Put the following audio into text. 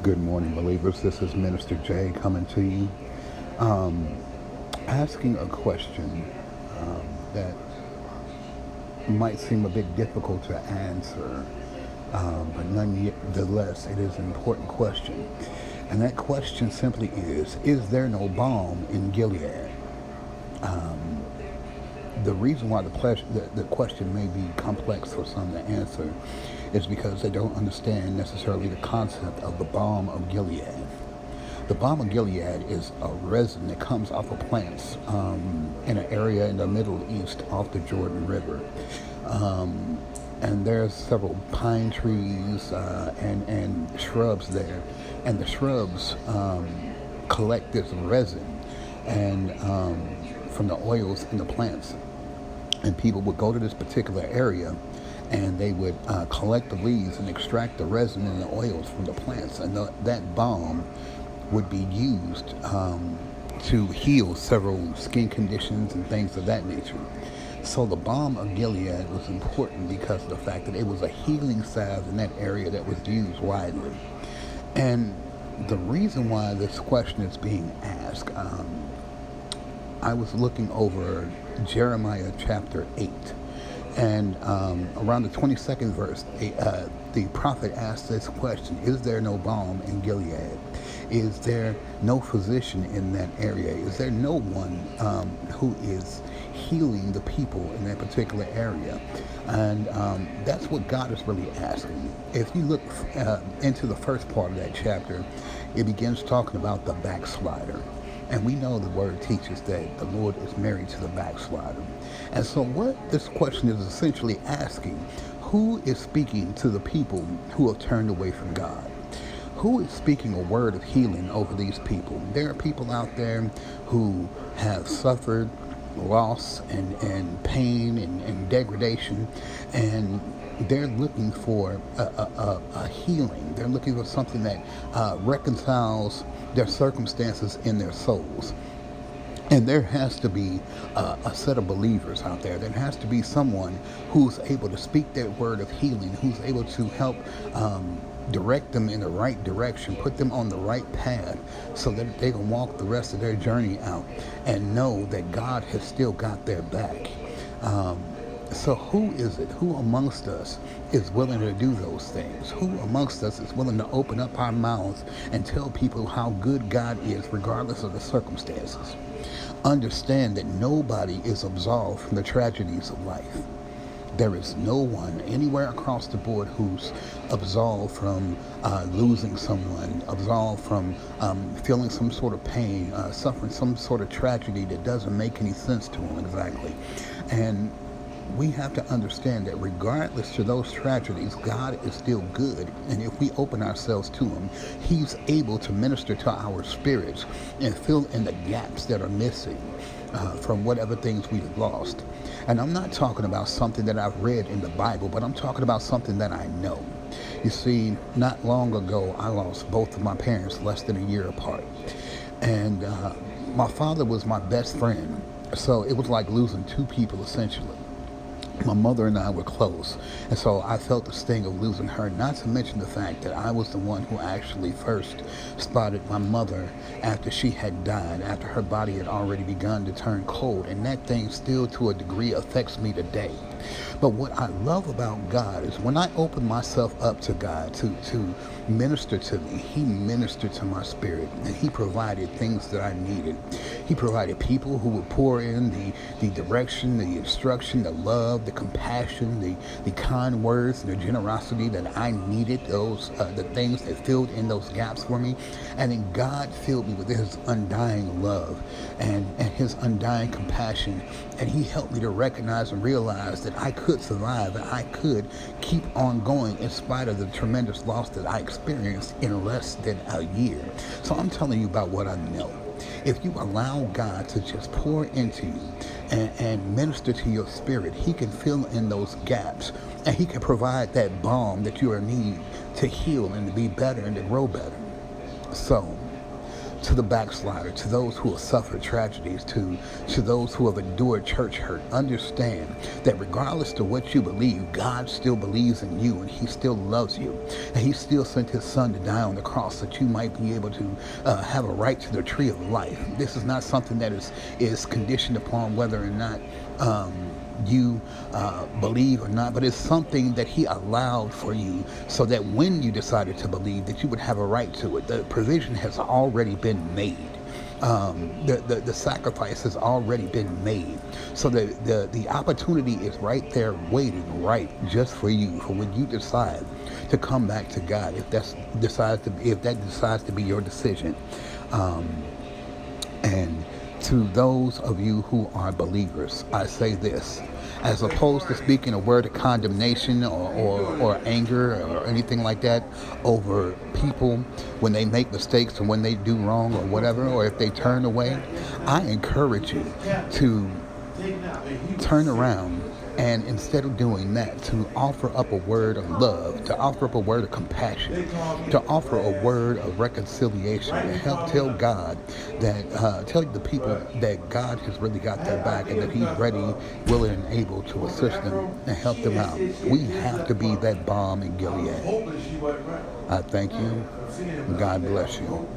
Good morning, believers. This is Minister Jay coming to you, asking a question that might seem a bit difficult to answer, but nonetheless, it is an important question. And that question simply is there no balm in Gilead? The reason why the question may be complex for some to answer is because they don't understand necessarily the concept of the balm of Gilead. The balm of Gilead is a resin that comes off of plants in an area in the Middle East off the Jordan River. And there's several pine trees and shrubs there. And the shrubs collect this resin and from the oils in the plants. And people would go to this particular area and they would collect the leaves and extract the resin and the oils from the plants. And that balm would be used to heal several skin conditions and things of that nature. So the balm of Gilead was important because of the fact that it was a healing salve in that area that was used widely. And the reason why this question is being asked, I was looking over Jeremiah chapter 8, and around the 22nd verse, the prophet asked this question: is there no balm in Gilead? Is there no physician in that area? Is there no one who is healing the people in that particular area? And that's what God is really asking. If you look into the first part of that chapter, it begins talking about the backslider. And we know the word teaches that the Lord is married to the backslider. And so what this question is essentially asking, who is speaking to the people who have turned away from God? Who is speaking a word of healing over these people? There are people out there who have suffered loss and pain and degradation, and they're looking for a healing. They're looking for something that reconciles their circumstances in their souls. And there has to be a set of believers out there. There has to be someone who's able to speak that word of healing, who's able to help direct them in the right direction, put them on the right path so that they can walk the rest of their journey out and know that God has still got their back. So who is it? Who amongst us is willing to do those things? Who amongst us is willing to open up our mouths and tell people how good God is regardless of the circumstances? Understand that nobody is absolved from the tragedies of life. There is no one anywhere across the board who's absolved from losing someone, absolved from feeling some sort of pain, suffering some sort of tragedy that doesn't make any sense to them exactly. And we have to understand that regardless to those tragedies, God is still good. And if we open ourselves to Him, He's able to minister to our spirits and fill in the gaps that are missing from whatever things we've lost. And I'm not talking about something that I've read in the Bible, but I'm talking about something that I know. You see, not long ago, I lost both of my parents less than a year apart. And my father was my best friend. So it was like losing two people, essentially. My mother and I were close, and so I felt the sting of losing her, not to mention the fact that I was the one who actually first spotted my mother after she had died, after her body had already begun to turn cold, and that thing still to a degree affects me today. But what I love about God is when I open myself up to God to minister to me, He ministered to my spirit, and He provided things that I needed. He provided people who would pour in the direction, the instruction, the love, the compassion, the kind words, and the generosity that I needed, the things that filled in those gaps for me. And then God filled me with His undying love and His undying compassion. And He helped me to recognize and realize that I could survive, that I could keep on going in spite of the tremendous loss that I experienced in less than a year. So I'm telling you about what I know. If you allow God to just pour into you and minister to your spirit, He can fill in those gaps, and He can provide that balm that you are need to heal and to be better and to grow better. So to the backslider, to those who have suffered tragedies, to those who have endured church hurt, understand that regardless of what you believe, God still believes in you and he still loves you. And he still sent his son to die on the cross that you might be able to have a right to the tree of life. This is not something that is conditioned upon whether or not you believe or not, but it's something that he allowed for you so that when you decided to believe that you would have a right to it. The provision has already been made. The sacrifice has already been made. So the opportunity is right there waiting right just for you, for when you decide to come back to God, if that decides to be your decision. And to those of you who are believers, I say this: as opposed to speaking a word of condemnation or anger or anything like that over people when they make mistakes or when they do wrong or whatever, or if they turn away, I encourage you to turn around and instead of doing that, to offer up a word of love, to offer up a word of compassion, to offer a word of reconciliation, to help tell God that, tell the people that God has really got their back and that he's ready, willing, and able to assist them and help them out. We have to be that balm in Gilead. I thank you. God bless you.